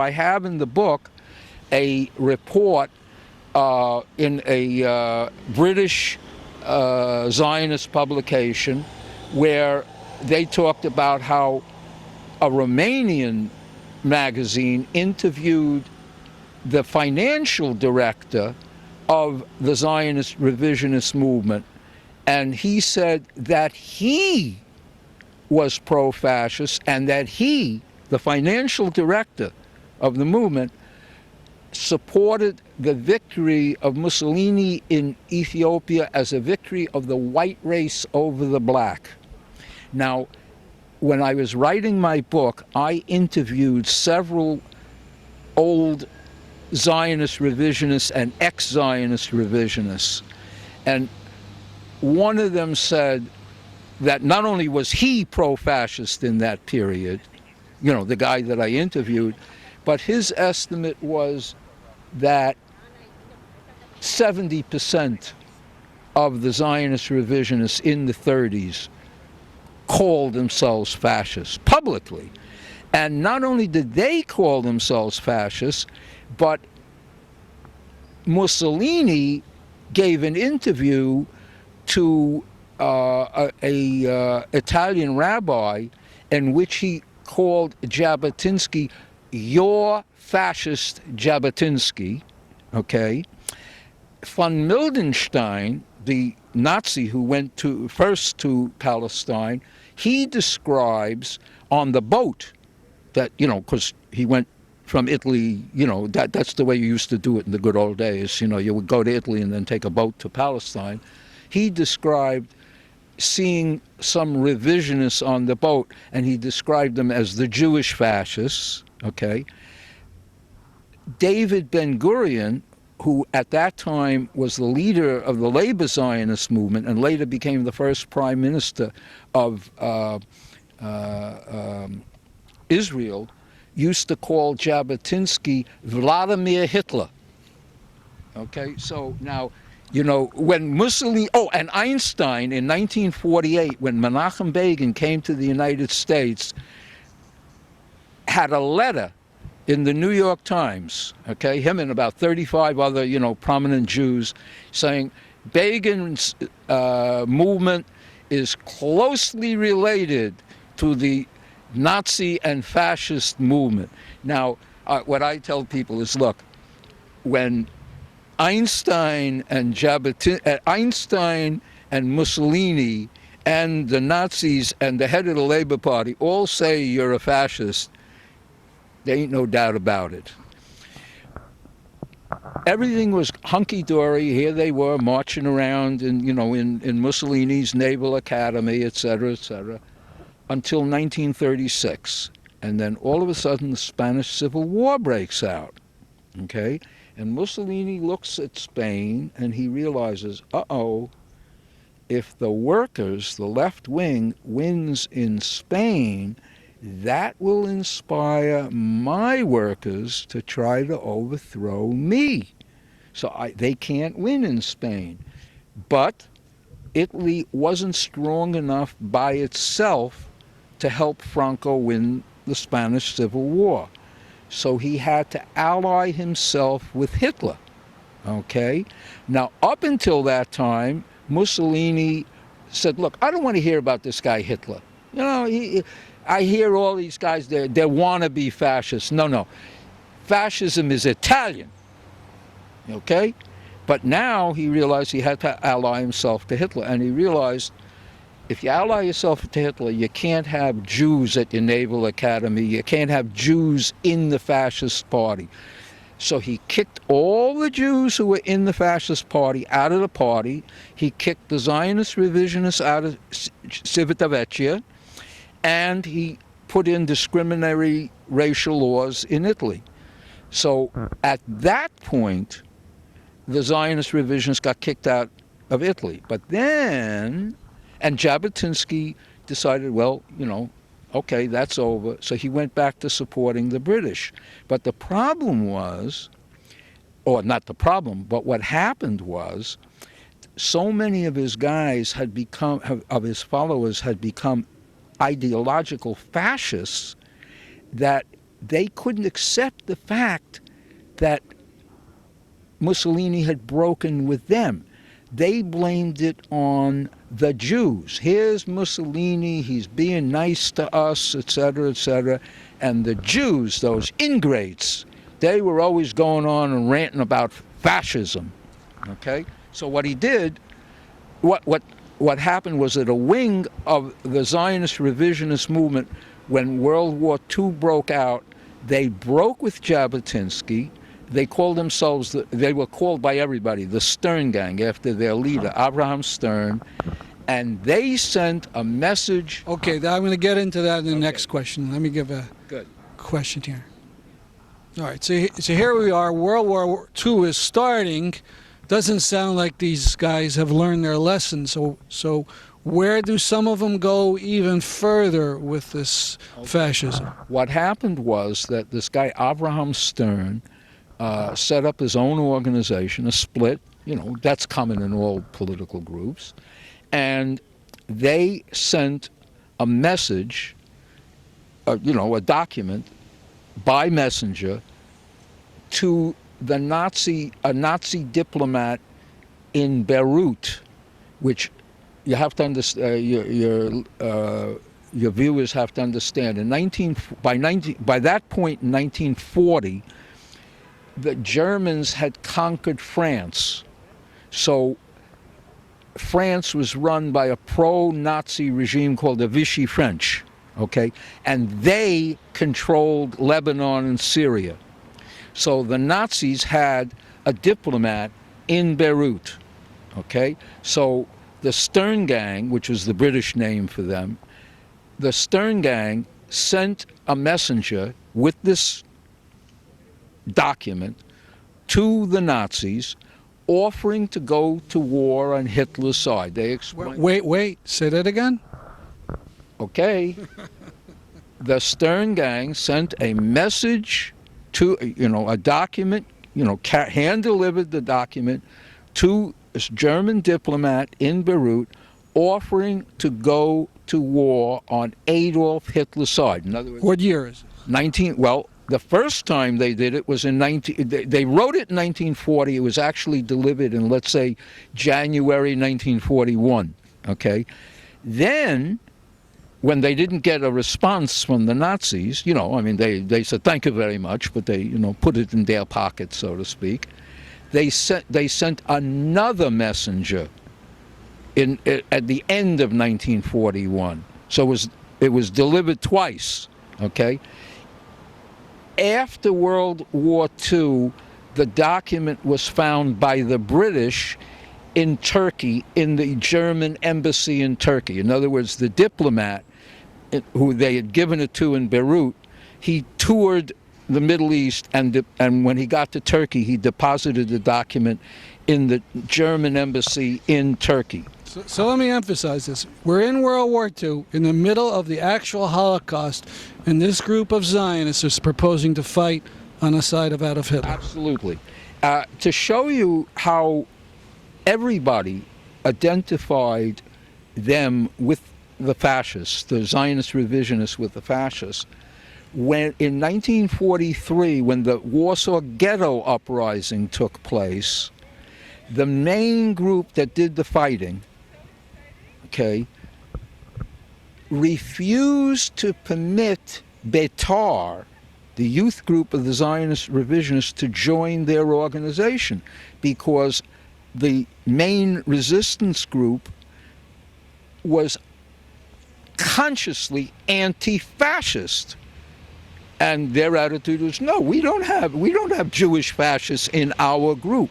I have in the book a report in a British Zionist publication where they talked about how a Romanian magazine interviewed the financial director of the Zionist revisionist movement, and he said that he was pro-fascist and that he, the financial director of the movement, supported the victory of Mussolini in Ethiopia as a victory of the white race over the black. Now, when I was writing my book, I interviewed several old Zionist revisionists and ex-Zionist revisionists. And one of them said that not only was he pro-fascist in that period, you know, the guy that I interviewed, but his estimate was that 70% of the Zionist revisionists in the 30s called themselves fascists publicly. And not only did they call themselves fascists, but Mussolini gave an interview to a Italian rabbi in which he called Jabotinsky your fascist Jabotinsky, okay? Von Mildenstein, the Nazi who went first to Palestine, he describes on the boat that, you know, because he went from Italy, you know, that's the way you used to do it in the good old days. You know, you would go to Italy and then take a boat to Palestine. He described seeing some revisionists on the boat, and he described them as the Jewish fascists, okay? David Ben-Gurion, who at that time was the leader of the labor Zionist movement and later became the first prime minister of Israel, used to call Jabotinsky Vladimir Hitler. Okay, so now, you know, when Mussolini, and Einstein in 1948, when Menachem Begin came to the United States, had a letter in the New York Times, okay, him and about 35 other, you know, prominent Jews, saying Begin's movement is closely related to the Nazi and fascist movement. Now, what I tell people is, look, when Einstein and Mussolini and the Nazis and the head of the Labor Party all say you're a fascist, there ain't no doubt about it. Everything was hunky-dory. Here they were marching around in, you know, in Mussolini's Naval Academy, et cetera, until 1936. And then all of a sudden the Spanish Civil War breaks out, okay? And Mussolini looks at Spain and he realizes, if the workers, the left wing, wins in Spain, that will inspire my workers to try to overthrow me. So they can't win in Spain. But Italy wasn't strong enough by itself to help Franco win the Spanish Civil War. So he had to ally himself with Hitler, okay? Now, up until that time, Mussolini said, look, I don't want to hear about this guy Hitler. You know, I hear all these guys, they're wannabe fascists. No. Fascism is Italian, okay? But now he realized he had to ally himself to Hitler, and he realized if you ally yourself to Hitler, you can't have Jews at your Naval Academy, you can't have Jews in the fascist party. So he kicked all the Jews who were in the fascist party out of the party. He kicked the Zionist revisionists out of Civitavecchia, and he put in discriminatory racial laws in Italy. So at that point, the Zionist revisionists got kicked out of Italy. But then, and Jabotinsky decided, well, you know, okay, that's over. So he went back to supporting the British. But the problem was, or not the problem, but what happened was, so many of his guys had become, of his followers had become ideological fascists, that they couldn't accept the fact that Mussolini had broken with them. They blamed it on the Jews. Here's Mussolini, he's being nice to us, etc., etc. And the Jews, those ingrates, they were always going on and ranting about fascism. Okay? So what he did, what happened was that a wing of the Zionist revisionist movement, when World War II broke out, they broke with Jabotinsky. They called themselves, they were called by everybody, the Stern Gang, after their leader, Abraham Stern. And they sent a message. Okay, I'm going to get into that in the next question. Let me give a Good question here. All right, so here we are. World War II is starting. Doesn't sound like these guys have learned their lesson. So where do some of them go even further with this fascism? What happened was that this guy, Abraham Stern, set up his own organization, a split. You know, that's common in all political groups. And they sent a message, a document by messenger to a Nazi diplomat in Beirut, which you have to understand. Your viewers have to understand. By that point in 1940, the Germans had conquered France, so France was run by a pro-Nazi regime called the Vichy French, okay? And they controlled Lebanon and Syria. So the Nazis had a diplomat in Beirut, okay? So the Stern Gang, which was the British name for them, the Stern Gang sent a messenger with this document to the Nazis, offering to go to war on Hitler's side. They explained. Wait, say that again? Okay. The Stern Gang sent a message to, a document, hand-delivered the document to this German diplomat in Beirut, offering to go to war on Adolf Hitler's side. In other words, what year is it? The first time they did it was in they wrote it in 1940. It was actually delivered in, let's say, January 1941, okay? Then, when they didn't get a response from the Nazis, they said, thank you very much, but they, put it in their pocket, so to speak. They sent another messenger at the end of 1941. So it was delivered twice, okay? After World War II, the document was found by the British in Turkey, in the German embassy in Turkey. In other words, the diplomat who they had given it to in Beirut, he toured the Middle East, and when he got to Turkey, he deposited the document in the German embassy in Turkey. So let me emphasize this. We're in World War II, in the middle of the actual Holocaust, and this group of Zionists is proposing to fight on the side of Adolf Hitler. Absolutely. To show you how everybody identified them with the fascists, the Zionist revisionists with the fascists, when in 1943, when the Warsaw Ghetto Uprising took place, the main group that did the fighting, okay, refused to permit Betar, the youth group of the Zionist revisionists, to join their organization, because the main resistance group was consciously anti-fascist. And their attitude was, no, we don't have Jewish fascists in our group.